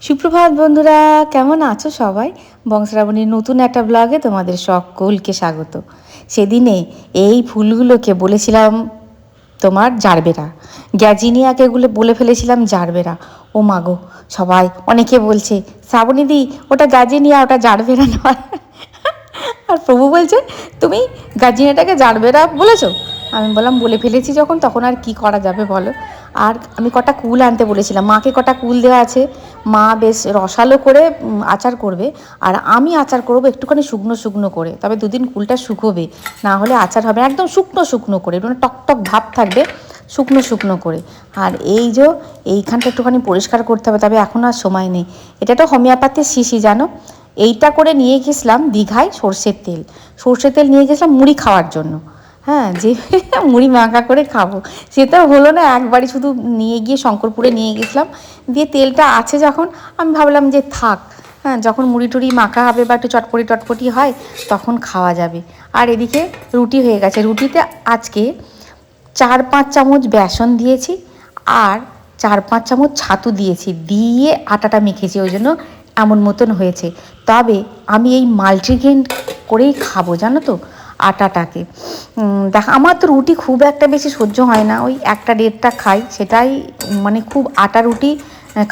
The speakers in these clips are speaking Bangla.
সুপ্রভাত বন্ধুরা, কেমন আছো সবাই? বংশরাবণীর নতুন একটা ব্লগে তোমাদের সকলকে স্বাগত। সেদিনে এই ফুলগুলোকে বলেছিলাম তোমার জারবেরা, গ্যাজিনিয়াকে বলে ফেলেছিলাম জারবেরা। ও মাগো, সবাই অনেকে বলছে শ্রাবণীদি ওটা গ্যাজিনিয়া, ওটা জারবেরা নয়। আর প্রভু বলছে তুমি গাজিনাটাকে জারবেরা বলেছো। আমি বললাম বলে ফেলেছি যখন, তখন আর কি করা যাবে বলো। আর আমি কটা কুল আনতে বলেছিলাম, মাকে কটা কুল দেওয়া আছে। মা বেশ রসালো করে আচার করবে, আর আমি আচার করবো একটুখানি শুকনো শুকনো করে। তবে দুদিন কুলটা শুকোবে, না হলে আচার হবে একদম শুকনো শুকনো করে, একটু টকটক ভাব থাকবে, শুকনো শুকনো করে। আর এই যে এইখানটা একটুখানি পরিষ্কার করতে হবে, তবে এখন আর সময় নেই। এটা তো হোমিওপ্যাথির শিশি জানো। এইটা করে নিয়ে গেছিলাম দীঘায় সর্ষের তেল নিয়ে গেছিলাম মুড়ি খাওয়ার জন্য। হ্যাঁ, যে মুড়ি মাখা করে খাবো, সে তো হলো না। একবারই শুধু নিয়ে গিয়ে শঙ্করপুরে নিয়ে গেছিলাম, দিয়ে তেলটা আছে যখন আমি ভাবলাম যে থাক, হ্যাঁ যখন মুড়ি টুড়ি মাখা হবে বা একটু চটপটি টটপটি হয় তখন খাওয়া যাবে। আর এদিকে রুটি হয়ে গেছে। রুটিতে আজকে 4-5 চামচ বেসন দিয়েছি, আর 4-5 চামচ ছাতু দিয়েছি, দিয়ে আটাটা মেখেছি, ওই জন্য এমন মতন হয়েছে। তবে আমি এই মাল্টিগ্রেন করেই খাবো জানো তো আটাটাকে। দেখা আমার তো রুটি খুব একটা বেশি সহ্য হয় না, ওই 1-1.5টা খাই, সেটাই মানে খুব আটা রুটি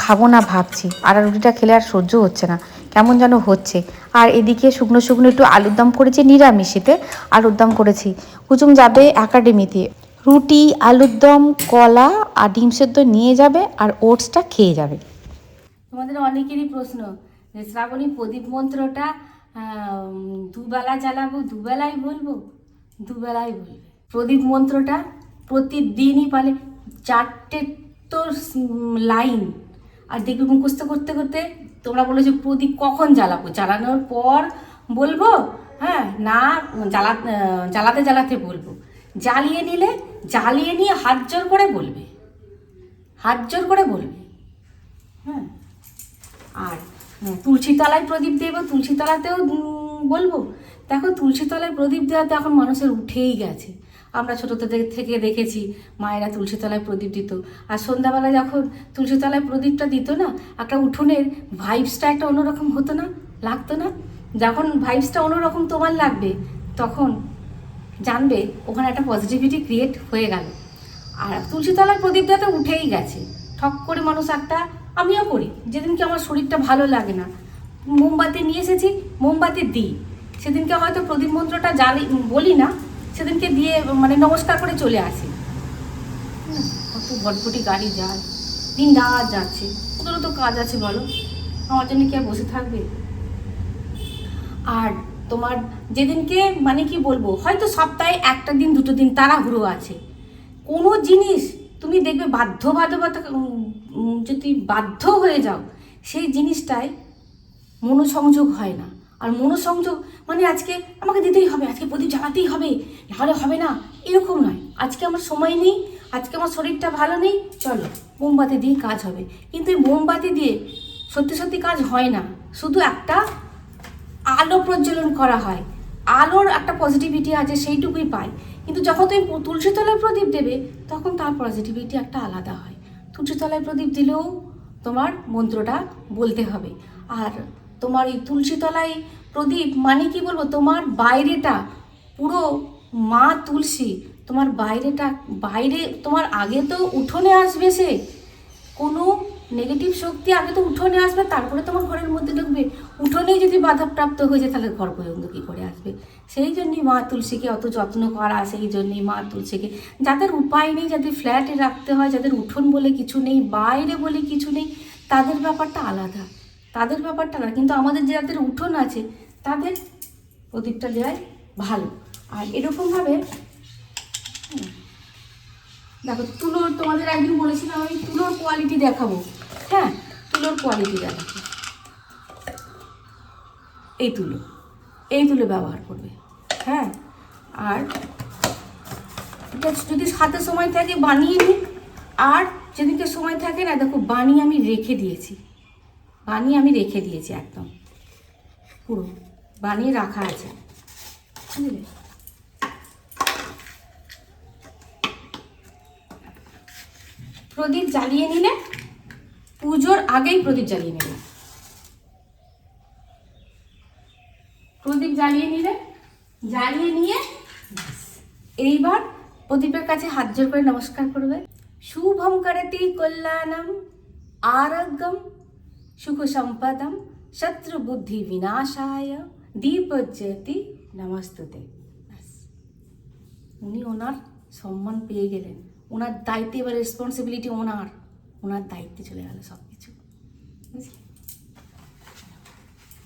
খাবো না ভাবছি। আটা রুটিটা খেলে আর সহ্য হচ্ছে না, কেমন যেন হচ্ছে। আর এদিকে শুকনো শুকনো একটু আলুর দম করেছি, নিরামিষেতে আলুর দম করেছি। কুচুম যাবে একাডেমিতে, রুটি আলুর দম কলা আর ডিম সেদ্ধ নিয়ে যাবে, আর ওটসটা খেয়ে যাবে। তোমাদের অনেকেরই প্রশ্ন যে শ্রাবণী প্রদীপ মন্ত্রটা দুবেলা জ্বালাবো, দুবেলাই বলবো? দুবেলাই বলবে। প্রদীপ মন্ত্রটা প্রতিদিনই পালে 4টে তো লাইন, আর দেখবে মুখস্থ করতে করতে তোমরা বলো যে প্রদীপ কখন জ্বালাবো, জ্বালানোর পর বলবো, হ্যাঁ না জ্বালাতে জ্বালাতে বলবো। জ্বালিয়ে নিয়ে হাত জোর করে বলবে, হাত জোর করে বলবে। হ্যাঁ, আর তুলসী তলায় প্রদীপ দেবো, তুলসী তলাতেও বলবো। দেখো তুলসী তলায় প্রদীপ দেওয়াতে এখন মানুষের উঠেই গেছে। আমরা ছোটোতে থেকে দেখেছি মায়েরা তুলসী তলায় প্রদীপ দিত, আর সন্ধ্যাবেলা যখন তুলসী তলায় প্রদীপটা দিত না, একটা উঠোনের ভাইবসটা একটা অন্যরকম হতো না, লাগতো না? যখন ভাইবসটা অন্যরকম তোমার লাগবে, তখন জানবে ওখানে একটা পজিটিভিটি ক্রিয়েট হয়ে গেল। আর তুলসী তলায় প্রদীপ দেওয়াতে উঠেই গেছে। ঠক করে মানুষ একটা, আমিও করি, যেদিনকে আমার শরীরটা ভালো লাগে না, মোমবাতি নিয়ে এসেছি, মোমবাতি দিই। সেদিনকে হয়তো প্রদীপ মন্ত্রটা বলি না, সেদিনকে দিয়ে মানে নমস্কার করে চলে আসি। কত ভটভটি গাড়ি যায়, দিন রাত যাচ্ছে, ওদেরও তো কাজ আছে বলো, আমার জন্য কি আর বসে থাকবে? আর তোমার যেদিনকে মানে কি বলবো, হয়তো সপ্তাহে 1টা দিন 2টো দিন তাড়াহুড়ো আছে, কোনো জিনিস তুমি দেখবে বাধ্যবাধকতা, যদি বাধ্য হয়ে যাও সেই জিনিসটাই মনোসংযোগ হয় না। আর মনোসংযোগ মানে আজকে আমাকে দিতেই হবে, আজকে প্রদীপ জ্বালাতেই হবে, নাহলে হবে না, এরকম নয়। আজকে আমার সময় নেই, আজকে আমার শরীরটা ভালো নেই, চলো মোমবাতি দিয়ে কাজ হবে। কিন্তু এই মোমবাতি দিয়ে সত্যি সত্যি কাজ হয় না, শুধু একটা আলো প্রজ্বলন করা হয়, আলোর একটা পজিটিভিটি আছে, সেইটুকুই পাই। কিন্তু যখন তুমি তুলসী তলায় প্রদীপ দেবে, তখন তার পজিটিভিটি একটা আলাদা হয়। তুলসী তলায় প্রদীপ দিলেও তোমার মন্ত্রটা বলতে হবে। আর তোমার এই তুলসী তলায় প্রদীপ মানে কি বলবো, তোমার বাইরেটা পুরো মা তুলসী, তোমার বাইরে তোমার আগে তো উঠোনে আসবে, সে কোনো নেগেটিভ শক্তি আগে তো উঠোনে আসবে, তারপরে তোমার ঘরের মধ্যে ঢুকবে। উঠোনেই যদি বাধাপ্রাপ্ত হয়ে যায়, তাহলে ঘর পর্যন্ত কী করে আসবে? সেই জন্যই মা তুলসীকে অত যত্ন করা, সেই জন্যই মা তুলসীকে, যাদের উপায় নেই, যাদের ফ্ল্যাটে রাখতে হয়, যাদের উঠোন বলে কিছু নেই, বাইরে বলে কিছু নেই, তাদের ব্যাপারটা আলাদা, তাদের ব্যাপারটা না। কিন্তু আমাদের যাদের উঠোন আছে, তাদের প্রদীপটা দেওয়াই ভালো। আর এরকমভাবে দেখো তুলোর, তোমাদের একদিন বলেছিলাম আমি তুলোর কোয়ালিটি দেখাবো। হ্যাঁ, তুলোর কোয়ালিটি দেখাবো। এই তুলো ব্যবহার করবে। হ্যাঁ, আর এটা যদি হাতে সময় থাকে বানিয়ে নিই, আর যেদিনকে সময় থাকে না, দেখো বানিয়ে আমি রেখে দিয়েছি, একদম পুরো বানিয়ে রাখা আছে, বুঝলে? প্রদীপ জ্বালিয়ে নিলে পুজোর আগেই প্রদীপ জ্বালিয়ে নেবে। প্রদীপ জ্বালিয়ে নিলে, জ্বালিয়ে নিয়ে এইবার প্রদীপের কাছে হাত জোর করে নমস্কার করবে। শুভম করতি কল্যাণম আরোগ্যম সুখ সম্পদম শত্রু বুদ্ধি বিনাশায় দীপজ্যোতি নমস্তুতে। উনি ওনার সম্মান পেয়ে গেলেন, ওনার দায়িত্বে এবার রেসপন্সিবিলিটি ওনার দায়িত্বে চলে গেল সব কিছু।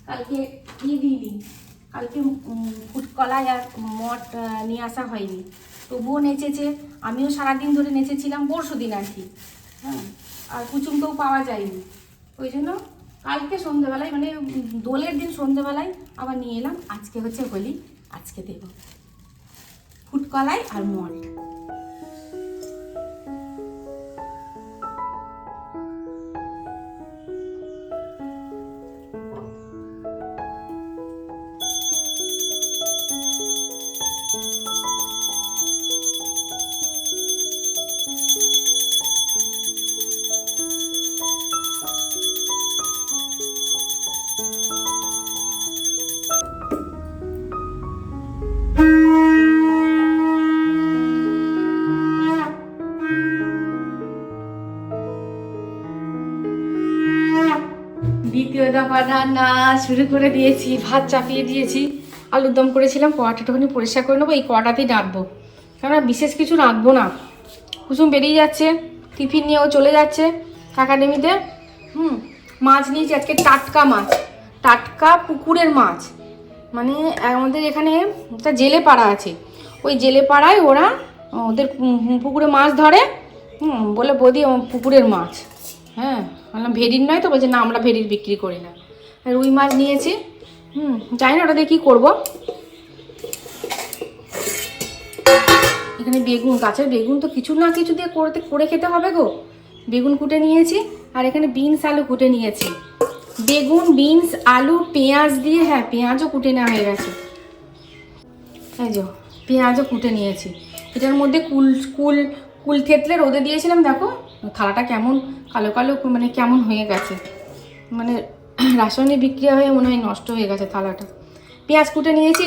কালকে দিইনি, কালকে ফুটকলাই আর মঠ নিয়ে আসা হয়নি, তবুও নেচেছে। আমিও সারাদিন ধরে নেচেছিলাম, পরশু দিন আর কি। হ্যাঁ, আর কুচুমকেও পাওয়া যায়নি, ওই জন্য কালকে সন্ধ্যেবেলায় মানে দোলের দিন সন্ধ্যেবেলায় আবার নিয়ে এলাম। আজকে হচ্ছে হোলি, আজকে দেব ফুটকলাই আর মঠ। দ্বিতীয় দফা রান্না শুরু করে দিয়েছি, ভাত চাপিয়ে দিয়েছি, আলুর দম করেছিলাম। কড়াটাটুখানি পরিষ্কার করে নেবো, এই কড়াতেই রাখবো, কেননা বিশেষ কিছু রাখবো না। কুসুম বেরিয়ে যাচ্ছে, টিফিন নিয়েও চলে যাচ্ছে একাডেমিতে। মাছ নিয়েছি আজকে, টাটকা মাছ, টাটকা পুকুরের মাছ। মানে আমাদের এখানে একটা জেলে পাড়া আছে, ওই জেলে পাড়ায় ওরা ওদের পুকুরে মাছ ধরে। বলে বৌদি পুকুরের মাছ। হ্যাঁ, বললাম ভেড়ির নয় তো? বলছে না, আমরা ভেড়ির বিক্রি করি না। রুই মাছ নিয়েছি। জানি না ওটা দিয়ে কী করবো। এখানে বেগুন, গাছের বেগুন তো কিছু না কিছু দিয়ে করে খেতে হবে গো। বেগুন কুটে নিয়েছি, আর এখানে বিনস আলু কুটে নিয়েছি। বেগুন, বিনস, আলু, পেঁয়াজ দিয়ে, হ্যাঁ পেঁয়াজও কুটে নেওয়া হয়ে গেছে। এই যে পেঁয়াজও কুটে নিয়েছি। এটার মধ্যে কুল থেতলে রোদে দিয়েছিলাম, দেখো থালাটা কেমন কালো কালো মানে কেমন হয়ে গেছে, মানে রাসায়নিক বিক্রিয়া হয়ে মনে হয় নষ্ট হয়ে গেছে থালাটা। পেঁয়াজ কুটে নিয়েছি।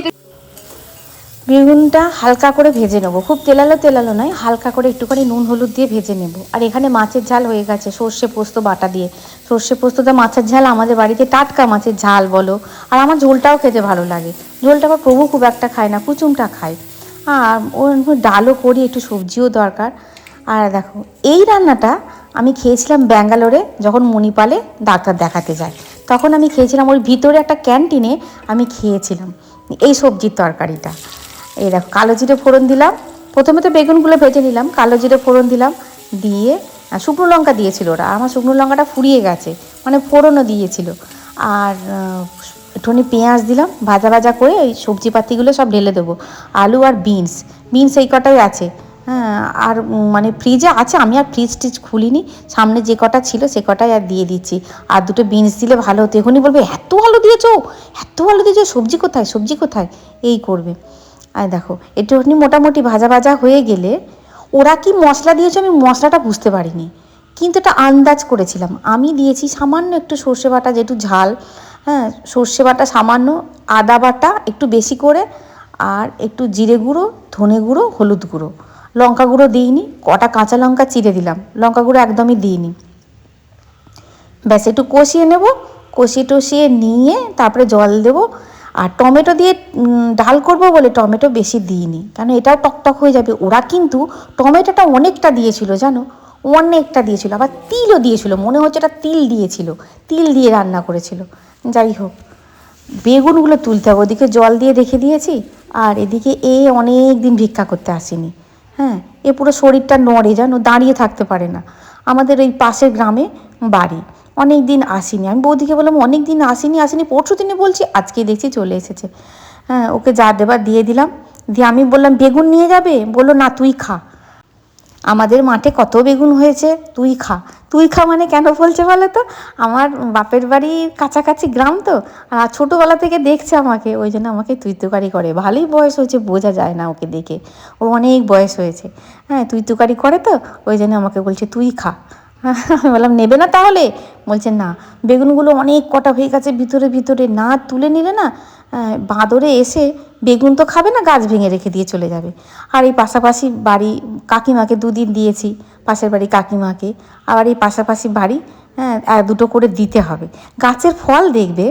বেগুনটা হালকা করে ভেজে নেবো, খুব তেলালো নয়, হালকা করে একটুখানি নুন হলুদ দিয়ে ভেজে নেব। আর এখানে মাছের ঝাল হয়ে গেছে সর্ষে পোস্ত বাটা দিয়ে। সর্ষে পোস্ততে মাছের ঝাল, আমাদের বাড়িতে টাটকা মাছের ঝাল বলো, আর আমার ঝোলটাও খেতে ভালো লাগে। ঝোলটা আবার প্রভু খুব একটা খায় না, কুচুমটা খায়। আর ওর ডালও করি, একটু সবজিও দরকার। আর দেখো এই রান্নাটা আমি খেয়েছিলাম ব্যাঙ্গালোরে, যখন মণিপালে ডাক্তার দেখাতে যায় তখন আমি খেয়েছিলাম। ওই ভিতরে একটা ক্যান্টিনে আমি খেয়েছিলাম এই সবজির তরকারিটা। এই দেখো কালো জিরে ফোড়ন দিলাম, প্রথমে তো বেগুনগুলো ভেজে নিলাম, কালো জিরে ফোড়ন দিলাম, দিয়ে শুকনো লঙ্কা দিয়েছিল ওরা, আমার শুকনো লঙ্কাটা ফুরিয়ে গেছে, মানে ফোড়নও দিয়েছিল। আর একটুখানি পেঁয়াজ দিলাম, ভাজা ভাজা করে ওই সবজিপাতিগুলো সব ঢেলে দেবো। আলু আর বিনস এই কটাই আছে। হ্যাঁ, আর মানে ফ্রিজে আছে, আমি আর ফ্রিজ খুলিনি, সামনে যে কটা ছিল সে কটাই আর দিয়ে দিচ্ছি। আর দুটো বিনস দিলে ভালো হতো। এখনই বলবে এত আলু দিয়েছো, সবজি কোথায় এই করবে। আর দেখো একটুখানি মোটামুটি ভাজা ভাজা হয়ে গেলে ওরা কি মশলা দিয়েছে আমি মশলাটা বুঝতে পারিনি, কিন্তু এটা আন্দাজ করেছিলাম। আমি দিয়েছি সামান্য একটু সর্ষে বাটা, যেটু ঝাল, হ্যাঁ সর্ষে বাটা সামান্য, আদা বাটা একটু বেশি করে, আর একটু জিরে গুঁড়ো, ধনে গুঁড়ো, হলুদ গুঁড়ো, লঙ্কা গুঁড়ো দিইনি। কটা কাঁচা লঙ্কা চিড়ে দিলাম, লঙ্কা গুঁড়ো একদমই দিইনি। ব্যাস একটু কষিয়ে নেব, কষিয়ে নিয়ে তারপরে জল দেবো। আর টমেটো দিয়ে ডাল করব বলে টমেটো বেশি দিইনি, কারণ এটাও টকটক হয়ে যাবে। ওরা কিন্তু টমেটোটা অনেকটা দিয়েছিল জানো, অনেকটা দিয়েছিল, আবার তিলও দিয়েছিল, মনে হচ্ছে এটা তিল দিয়েছিল, তিল দিয়ে রান্না করেছিল। যাই হোক, বেগুনগুলো তুলতে হবে, ওদিকে জল দিয়ে রেখে দিয়েছি। আর এদিকে অনেক দিন ভিক্ষা করতে আসেনি। হ্যাঁ, পুরো শরীরটা নড়ে জানো, দাঁড়িয়ে থাকতে পারে না। আমাদের এই পাশের গ্রামে বাড়ি, অনেক দিন আসিনি। আমি বৌদিকে বললাম অনেক দিন আসিনি, পরশু দিনে বলছি, আজকে দেখছি চলে এসেছে। হ্যাঁ, ওকে যা দেবার দিয়ে দিলাম। দিয়ে আমি বললাম বেগুন নিয়ে যাবে, বললো না তুই খা, আমাদের মাঠে কত বেগুন হয়েছে, তুই খা মানে কেন বলছে বলো তো? আমার বাপের বাড়ির কাছাকাছি গ্রাম তো, আর ছোটোবেলা থেকে দেখছে আমাকে, ওই জন্য আমাকে তুই তুকারি করে। ভালোই বয়স হয়েছে, বোঝা যায় না ওকে দেখে, ওর অনেক বয়স হয়েছে। হ্যাঁ, তুই তুকারি করে তো, ওই জন্য আমাকে বলছে তুই খা। আমি বললাম নেবে না তাহলে? বলছে না, বেগুনগুলো অনেক কটা হয়ে গেছে ভিতরে ভিতরে, না তুলে নিলে না বাঁদরে এসে বেগুন তো খাবে না, গাছ ভেঙে রেখে দিয়ে চলে যাবে। আর এই পাশাপাশি বাড়ি কাকিমাকে 2 দিন দিয়েছি, পাশের বাড়ি কাকিমাকে, আবার এই পাশাপাশি বাড়ি, হ্যাঁ, 2টো করে দিতে হবে। গাছের ফল দেখবে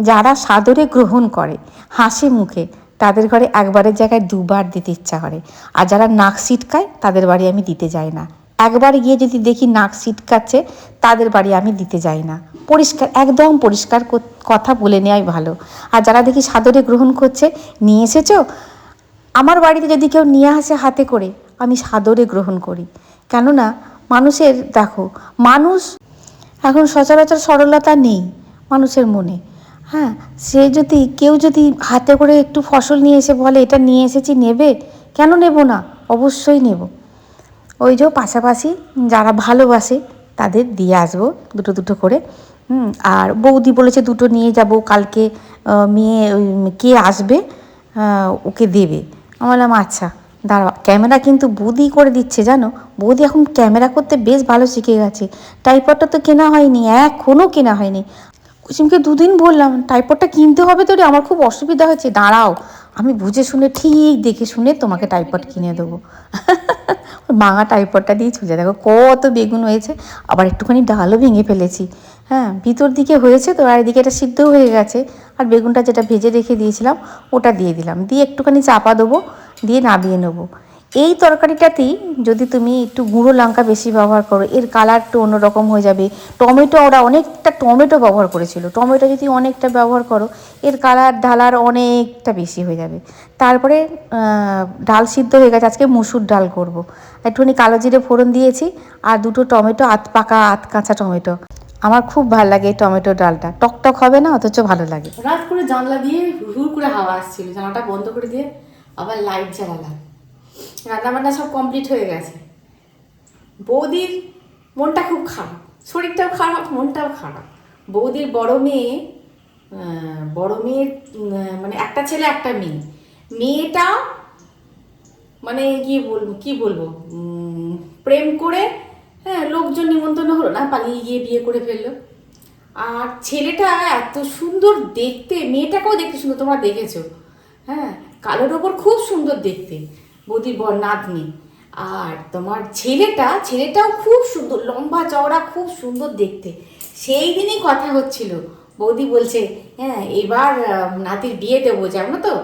যারা সাদরে গ্রহণ করে হাসি মুখে, তাদের ঘরে একবারের জায়গায় 2বার দিতে ইচ্ছা করে। আর যারা নাক সিটকায় তাদের বাড়ি আমি দিতে যাই না। একবার গিয়ে যদি দেখি নাক সিটকাচ্ছে, তাদের বাড়ি আমি দিতে যাই না। পরিষ্কার, একদম পরিষ্কার কথা বলে নেওয়াই ভালো। আর যারা দেখি সাদরে গ্রহণ করছে, নিয়ে এসেছো, আমার বাড়িতে যদি কেউ নিয়ে আসে হাতে করে, আমি সাদরে গ্রহণ করি। কেননা মানুষের, দেখো, মানুষ এখন সচরাচর সরলতা নেই মানুষের মনে। হ্যাঁ, কেউ যদি হাতে করে একটু ফসল নিয়ে এসে বলে এটা নিয়ে এসেছি, নেবে? কেন নেব না? অবশ্যই নেব। ওই যে পাশাপাশি যারা ভালোবাসে তাদের দিয়ে আসবো 2টো করে। আর বৌদি বলেছে 2টো নিয়ে যাব কালকে, মেয়ে কে আসবে ওকে দেবে। আমি বললাম আচ্ছা দাঁড়াও, ক্যামেরা কিন্তু বৌদি করে দিচ্ছে জানো। বৌদি এখন ক্যামেরা করতে বেশ ভালো শিখে গেছে। ট্রাইপডটা তো কেনা হয়নি, এখনও কেনা হয়নি। কুসুমকে 2 দিন বললাম ট্রাইপডটা কিনতে হবে তো রে, আমার খুব অসুবিধা হচ্ছে, দাঁড়াও আমি বুঝে শুনে ঠিক দেখে শুনে তোমাকে ট্রাইপড কিনে দেবো। ভাঙা ট্রাইপডটা দিয়ে ছুঁজে দেখো কত বেগুন হয়েছে, আবার একটুখানি ডালও ভেঙে ফেলেছি। হ্যাঁ, ভিতর দিকে হয়েছে তো, আর এদিকে এটা সিদ্ধ হয়ে গেছে। আর বেগুনটা যেটা ভেজে রেখে দিয়েছিলাম ওটা দিয়ে দিলাম, দিয়ে একটুখানি চাপা দেবো, দিয়ে নামিয়ে নেবো। এই তরকারিটাতেই যদি তুমি একটু গুঁড়ো লঙ্কা বেশি ব্যবহার করো, এর কালারটা অন্যরকম হয়ে যাবে। টমেটো, ওরা অনেকটা টমেটো ব্যবহার করেছিল, টমেটো যদি অনেকটা ব্যবহার করো, এর কালার ঢালার অনেকটা বেশি হয়ে যাবে। তারপরে ডাল সিদ্ধ হয়ে গেছে, আজকে মুসুর ডাল করব। একটুখানি কালো জিরে ফোড়ন দিয়েছি, আর 2টো টমেটো, পাকা কাঁচা টমেটো। আমার খুব ভালো লাগে এই টমেটো ডালটা, টকটক হবে না, অথচ ভালো লাগে। রাত করে জানলা দিয়ে হুড় করে হাওয়া আসছিল, জানলাটা বন্ধ করে দিয়ে আবার লাইট জ্বালালাম। রান্নাবান্না সব কমপ্লিট হয়ে গেছে। বৌদির মনটা খুব খারাপ, শরীরটাও খারাপ, মনটাও খারাপ। বৌদির বড় মেয়ের মানে একটা ছেলে একটা মেয়ে। মেয়েটা মানে কি বলবো, প্রেম করে, হ্যাঁ, লোকজন নিমন্ত্রণ হলো না, পালিয়ে গিয়ে বিয়ে করে ফেললো। আর ছেলেটা এত সুন্দর দেখতে, মেয়েটাকেও দেখতে সুন্দর, তোমরা দেখেছো, হ্যাঁ, কালোর ওপর খুব সুন্দর দেখতে, বৌদির নাতনি। আর তোমার ছেলেটাও খুব সুন্দর, লম্বা চওড়া, খুব সুন্দর দেখতে। সেই দিনই কথা হচ্ছিল, বৌদি বলছে হ্যাঁ এবার নাতির বিয়ে দেবো, জানো তো,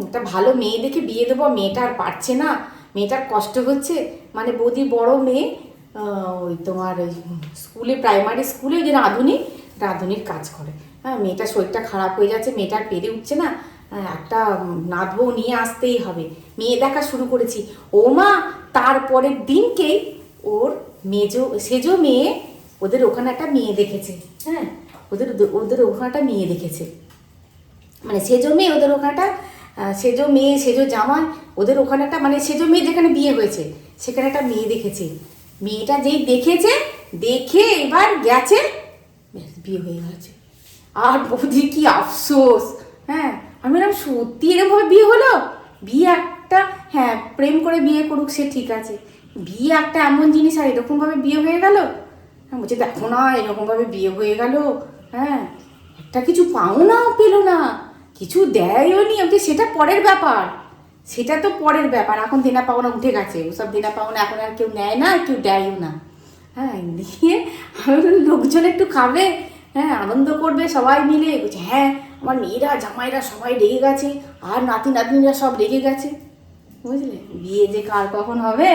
একটা ভালো মেয়ে দেখে বিয়ে দেবো, মেয়েটা আর পারছে না, মেয়েটার কষ্ট হচ্ছে। মানে বৌদির বড় মেয়ে ওই তোমার স্কুলে, প্রাইমারি স্কুলে, যে রাঁধুনির কাজ করে। হ্যাঁ, মেয়েটার শরীরটা খারাপ হয়ে যাচ্ছে, মেয়েটার পেরে উঠছে না, একটা নাত বউ নিয়ে আসতেই হবে। মেয়ে দেখা শুরু করেছি। ও মা, তারপরের দিনকেই ওর সেজো মেয়ে, ওদের ওখানে একটা মেয়ে দেখেছে। হ্যাঁ, ওদের ওখানে একটা মেয়ে দেখেছে, মানে সেজো মেয়ে, ওদের ওখানটা সেজো মেয়ে, সেজো জামাই, ওদের ওখানে একটা, মানে সেজো মেয়ে যেখানে বিয়ে হয়েছে সেখানে একটা মেয়ে দেখেছে। মেয়েটা যেই দেখেছে, দেখে এবার গেছে, বিয়ে হয়ে গেছে। আর বৌদির কি আফসোস। হ্যাঁ, আমি বললাম সত্যি এরকমভাবে বিয়ে হলো? বিয়ে একটা, হ্যাঁ প্রেম করে বিয়ে করুক সে ঠিক আছে, বিয়ে একটা এমন জিনিস, আর এরকমভাবে বিয়ে হয়ে গেল। হ্যাঁ, বলছে দেখো না এরকমভাবে বিয়ে হয়ে গেল, হ্যাঁ, একটা কিছু পাওনাও পেলো না, কিছু দেয়ও নি ওকে, সেটা পরের ব্যাপার, সেটা তো পরের ব্যাপার। এখন দেনা পাওনা উঠে গেছে, ওসব দেনা পাওনা এখন আর কেউ নেয় না, কেউ দেয়ও না। হ্যাঁ, দিয়ে লোকজন একটু খাবে, হ্যাঁ, আনন্দ করবে সবাই মিলে। বলছে হ্যাঁ আমার মেয়েরা, জামাইরা সবাই রেগে গেছে, আর নাতিরা সব রেগে গেছে। বুঝলে, বিয়ে যে কার কখন হবে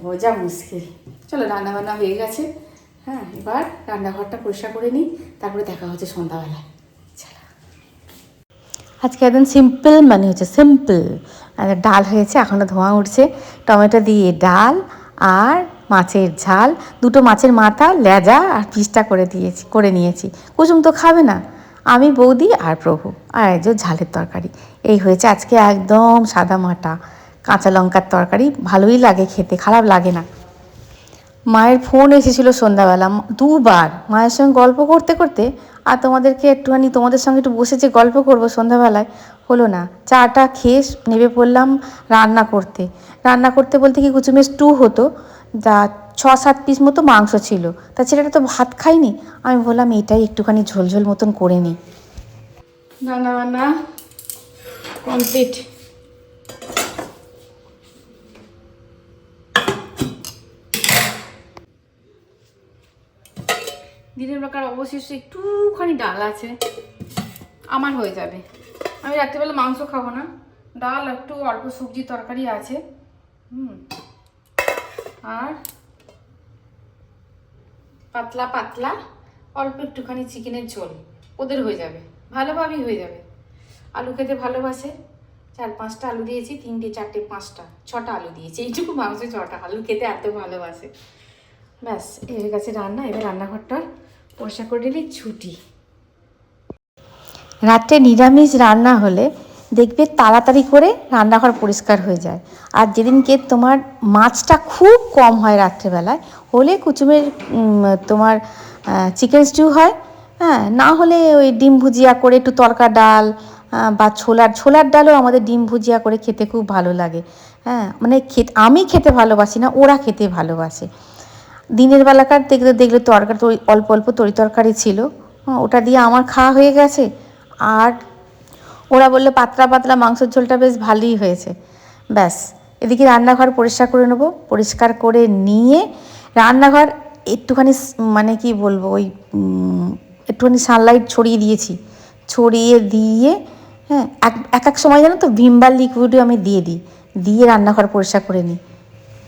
বোঝা মুশকিল। চলো, রান্নাবান্না হয়ে গেছে। হ্যাঁ, এবার রান্নাঘরটা পরিষ্কার করে নিই, তারপরে দেখা হচ্ছে সন্ধ্যাবেলায়। আজকে একদম সিম্পল, মানে হচ্ছে সিম্পল। ডাল হয়েছে, এখনও ধোঁয়া উঠছে, টমেটো দিয়ে ডাল আর মাছের ঝাল, 2টো মাছের মাথা, লেজা আর পিসটা করে নিয়েছি। কুসুম তো খাবে না, আমি, বৌদি আর প্রভু, আর এই যে ঝালের তরকারি। এই হয়েছে আজকে, একদম সাদা মাটা কাঁচা লঙ্কার তরকারি, ভালোই লাগে খেতে, খারাপ লাগে না। মায়ের ফোন এসেছিলো সন্ধ্যাবেলা 2বার, মায়ের সঙ্গে গল্প করতে করতে, আর তোমাদের সঙ্গে একটু বসে যে গল্প করবো সন্ধ্যাবেলায়, হলো না। চাটা খেয়ে নেমে পড়লাম রান্না করতে বলতে কি কুচুমের স্টু হতো, যা 6-7 পিস মতো মাংস ছিল। তা ছেলেটা তো ভাত খায়নি, আমি বললাম এটাই একটুখানি ঝোলঝোল মতন করে নিই। রান্না বান্না কমপ্লিট। দিনের বেলাকার অবশিষ্ট একটুখানি ডাল আছে, আমার হয়ে যাবে। আমি রাত্রিবেলা মাংস খাবো না, ডাল একটু অল্প সবজি তরকারি আছে, আর পাতলা পাতলা অল্প একটুখানি চিকেনের ঝোল, ওদের হয়ে যাবে, ভালোভাবেই হয়ে যাবে। আলু খেতে ভালোবাসে, 4-5টা আলু দিয়েছি, 3টে 4টে 5টা 6টা আলু দিয়েছি, এইটুকু মাংস 6টা আলু খেতে এত ভালোবাসে। ব্যাস এর কাছে রান্না, এবার রান্নাঘরটা পরিষ্কার করে নিলে ছুটি। রাত্রে নিরামিষ রান্না হলে দেখবে তাড়াতাড়ি করে রান্নাঘর পরিষ্কার হয়ে যায়। আর যেদিনকে তোমার মাছটা খুব কম হয় রাত্রেবেলায়, হলে কুচুমের তোমার চিকেন স্টিউ হয়, হ্যাঁ, না হলে ওই ডিম ভুজিয়া করে একটু তরকা ডাল, বা ছোলার ডালও আমাদের ডিম ভুজিয়া করে খেতে খুব ভালো লাগে। হ্যাঁ, মানে আমি খেতে ভালোবাসি না, ওরা খেতে ভালোবাসে। দিনের বেলাকার দেখলে তরকারি অল্প অল্প তরকারি ছিল, ওটা দিয়ে আমার খাওয়া হয়ে গেছে। আর ওরা বললো পাতলা পাতলা মাংসের ঝোলটা বেশ ভালোই হয়েছে। ব্যাস এদিকে রান্নাঘর পরিষ্কার করে নেবো, পরিষ্কার করে নিয়ে রান্নাঘর একটুখানি মানে কি বলবো, ওই একটুখানি সানলাইট ছড়িয়ে দিয়েছি, ছড়িয়ে দিয়ে, হ্যাঁ, এক সময় জানো তো ভিমবার লিকুইডও আমি দিয়ে রান্নাঘর পরিষ্কার করে নিই।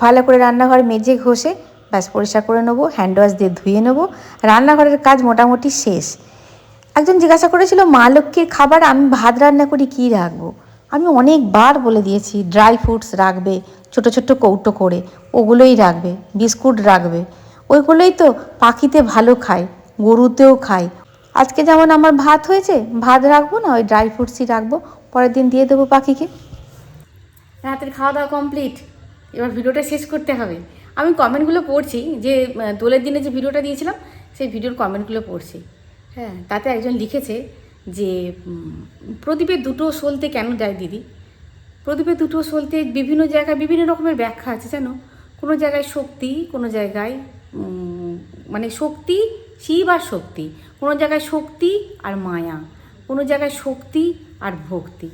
ভালো করে রান্নাঘর মেজে ঘষে ব্যাস পরিষ্কার করে নেবো, হ্যান্ড ওয়াশ দিয়ে ধুয়ে নেবো, রান্নাঘরের কাজ মোটামুটি শেষ। একজন জিজ্ঞাসা করেছিল মা লক্ষ্মীর খাবার আমি ভাত রান্না করি কী রাখবো। আমি অনেকবার বলে দিয়েছি ড্রাই ফ্রুটস রাখবে, ছোট ছোট কৌটো করে ওগুলোই রাখবে, বিস্কুট রাখবে, ওইগুলোই তো পাখিতে ভালো খায়, গরুতেও খায়। আজকে যেমন আমার ভাত হয়েছে, ভাত রাখবো না, ওই ড্রাই ফ্রুটসই রাখবো, পরের দিন দিয়ে দেবো পাখিকে। রাতের খাওয়া দাওয়া কমপ্লিট, এবার ভিডিওটা শেষ করতে হবে। আমি কমেন্টগুলো পড়ছি, যে দোলের দিনে যে ভিডিওটা দিয়েছিলাম সেই ভিডিওর কমেন্টগুলো পড়ছি। হ্যাঁ, তাতে একজন লিখেছে যে প্রদীপের দুটো সলতে কেন দেয় দিদি? প্রদীপের দুটো সলতে বিভিন্ন জায়গায় বিভিন্ন রকমের ব্যাখ্যা আছে জানো। কোনো জায়গায় শক্তি, কোনো জায়গায় মানে শক্তি, শিব আর শক্তি, কোনো জায়গায় শক্তি আর মায়া, কোনো জায়গায় শক্তি আর ভক্তি।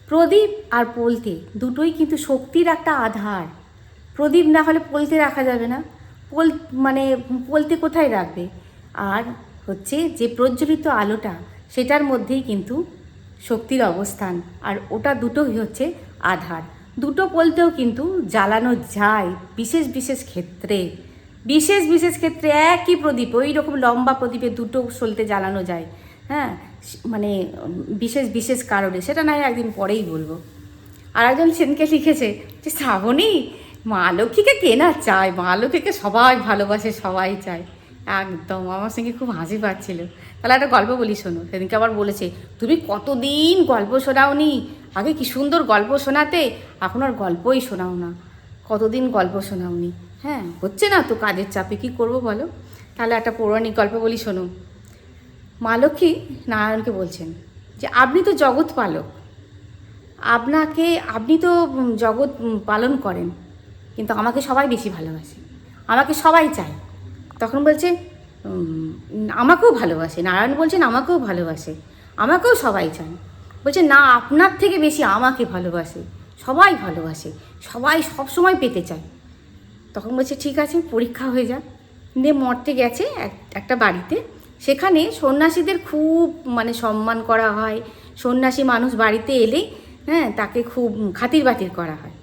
প্রদীপ আর পলতে দুটোই কিন্তু শক্তির একটা আধার। প্রদীপ না হলে পলতে রাখা যাবে না, মানে পলতে কোথায় রাখবে? আর হচ্ছে যে প্রজ্বলিত আলোটা, সেটার মধ্যেই কিন্তু শক্তির অবস্থান, আর ওটা দুটোই হচ্ছে আধার। দুটো পলতেও কিন্তু জ্বালানো যায় বিশেষ বিশেষ ক্ষেত্রে, বিশেষ বিশেষ ক্ষেত্রে একই প্রদীপ, ওই রকম লম্বা প্রদীপে দুটো সলতে জ্বালানো যায়। হ্যাঁ, মানে বিশেষ বিশেষ কারণে, সেটা নয় একদিন পরেই বলবো। আর একজন সেনকে লিখেছে যে শ্রাবণী, মা লক্ষ্মীকে কে না চায়, মা লক্ষ্মীকে সবাই ভালোবাসে, সবাই চায়। একদম আমার সঙ্গে খুব হাসি পাচ্ছিল। তাহলে একটা গল্প বলি শোনো। সেদিনকে আবার বলেছে তুমি কতদিন গল্প শোনাওনি, আগে কি সুন্দর গল্প শোনাতে, এখন আর গল্পই শোনাও না, কতদিন গল্প শোনাওনি। হ্যাঁ, হচ্ছে না তো কাজের চাপে, কি করব বলো। তাহলে একটা পৌরাণিক গল্প বলি শোনো। মা লক্ষ্মী নারায়ণকে বলছেন যে আপনি তো জগৎ পালক, আপনি তো জগৎ পালন করেন, কিন্তু আমাকে সবাই বেশি ভালোবাসে, আমাকে সবাই চায়। তখন বলছে আমাকেও ভালোবাসে, নারায়ণ বলছেন আমাকেও ভালোবাসে, আমাকেও সবাই চান। বলছে না, আপনার থেকে বেশি আমাকে ভালোবাসে, সবাই ভালোবাসে, সবাই সবসময় পেতে চায়। তখন বলছে ঠিক আছে, পরীক্ষা হয়ে যাক। দিয়ে মর্তে গেছে একটা বাড়িতে, সেখানে সন্ন্যাসীদের খুব মানে সম্মান করা হয়, সন্ন্যাসী মানুষ বাড়িতে এলে, হ্যাঁ, তাকে খুব খাতির বাতির করা হয়।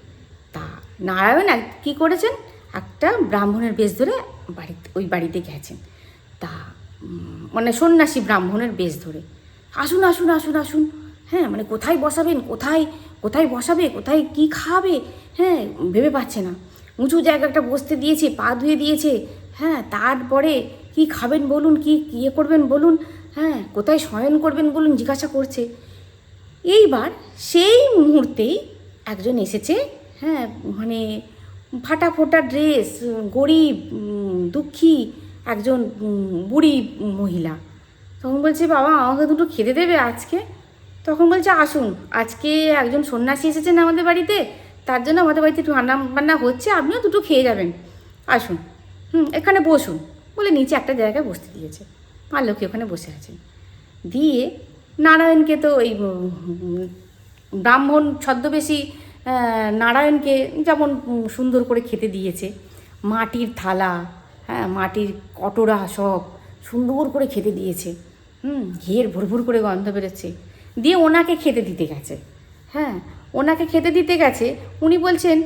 তা নারায়ণ কী করেছেন, একটা ব্রাহ্মণের বেশ ধরে ওই বাড়িতে গেছেন। তা মানে সন্ন্যাসী ব্রাহ্মণের বেশ ধরে, আসুন আসুন আসুন আসুন, হ্যাঁ, মানে কোথায় বসাবেন, কোথায় বসাবে, কোথায় কি খাবে, হ্যাঁ, ভেবে পাচ্ছে না। উঁচু জায়গাটা বসতে দিয়েছে, পা ধুয়ে দিয়েছে, হ্যাঁ, তারপরে কি খাবেন বলুন, কি ইয়ে করবেন বলুন, হ্যাঁ, কোথায় শয়ন করবেন বলুন, জিজ্ঞাসা করছে। এইবার সেই মুহূর্তেই একজন এসেছে, হ্যাঁ, মানে ফাটা ফোটা ড্রেস, গরিব দুঃখী একজন বুড়ি মহিলা। তখন বলছে বাবা আমাকে দুটো খেতে দেবে আজকে? তখন বলছে আসুন, আজকে একজন সন্ন্যাসী এসেছেন আমাদের বাড়িতে, তার জন্য আমাদের বাড়িতে একটু রান্না বান্না হচ্ছে, আপনিও দুটো খেয়ে যাবেন, আসুন। এখানে বসুন বলে নিচে একটা জায়গায় বসতে দিয়েছে। মা লক্ষ্মী ওখানে বসে আছেন। দিয়ে নারায়ণকে তো ওই ব্রাহ্মণ ছদ্মবেশী নারায়ণকে যেমন সুন্দর করে খেতে দিয়েছে, মাটির থালা, হ্যাঁ, মাটির কটোরা সব সুন্দর করে খেতে দিয়েছে। ঘিয়ের ভুরভুর করে গন্ধ বেরোচ্ছে। দিয়ে ওনাকে খেতে দিতে গেছে। হ্যাঁ, ওনাকে খেতে দিতে গেছে। উনি বলছেন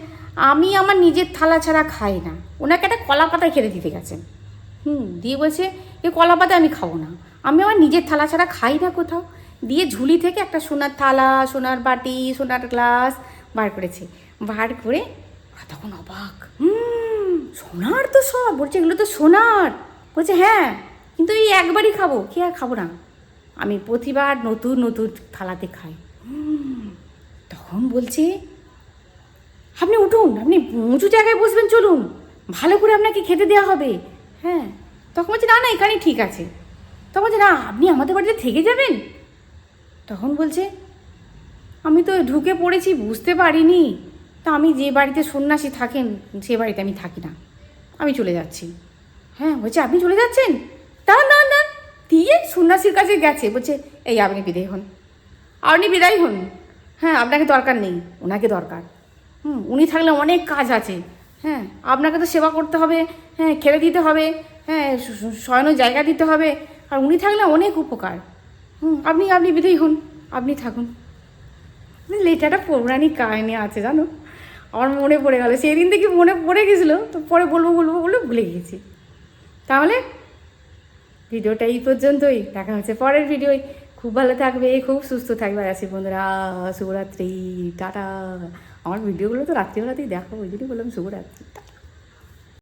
আমি আমার নিজের থালা ছাড়া খাই না। ওনাকে একটা কলা পাতায় খেতে দিতে গেছেন। দিয়ে বলছে এ কলা পাতা আমি খাবো না, আমি আমার নিজের থালা ছাড়া খাই না কোথাও। দিয়ে ঝুলি থেকে একটা সোনার থালা, সোনার বাটি, সোনার গ্লাস বার করেছে। বার করে তখন অবাক, সোনার তো সব, বলছে এগুলো তো সোনার। বলছে হ্যাঁ, কিন্তু এই একবারই খাবো, কি আর খাবো না, আমি প্রতিবার নতুন নতুন থালাতে খাই। তখন বলছে আপনি উঠুন, আপনি উঁচু জায়গায় বসবেন, চলুন, ভালো করে আপনাকে খেতে দেওয়া হবে। হ্যাঁ, তখন বলছে না না এখানেই ঠিক আছে। তখন বলছে না আপনি আমাদের বাড়িতে থেকে যাবেন। তখন বলছে আমি তো ঢুকে পড়েছি, বুঝতে পারিনি, তা আমি যে বাড়িতে সন্ন্যাসী থাকেন সে বাড়িতে আমি থাকি না, আমি চলে যাচ্ছি। হ্যাঁ, বলছে আপনি চলে যাচ্ছেন? দাঁড়ান দাঁড়ান দাঁড়ান, দিয়ে সন্ন্যাসীর কাছে গেছে। বলছে এই আপনি বিদায় হন, আপনি বিদায় হন। হ্যাঁ, আপনাকে দরকার নেই, ওনাকে দরকার। উনি থাকলে অনেক কাজ আছে। হ্যাঁ, আপনাকে তো সেবা করতে হবে, হ্যাঁ, খেতে দিতে হবে, হ্যাঁ, শয়নের জায়গা দিতে হবে, আর উনি থাকলে অনেক উপকার। আপনি আপনি বিদায় হন, আপনি থাকুন। এটা পৌরাণিক কাহিনী আছে জানো, আমার মনে পড়ে গেল, সেদিন থেকে মনে পড়ে গেছিলো, তো পরে বলবো বলবো বলে ভুলে গিয়েছি। তাহলে ভিডিওটা এই পর্যন্তই, দেখা হচ্ছে পরের ভিডিওয়। খুব ভালো থাকবে, খুব সুস্থ থাকবে। আর আছি বন্ধুরা, শুভরাত্রি, টাটা। আমার ভিডিওগুলো তো রাত্রিবেলাতেই দেখো, ওই জন্যই বললাম শুভরাত্রি।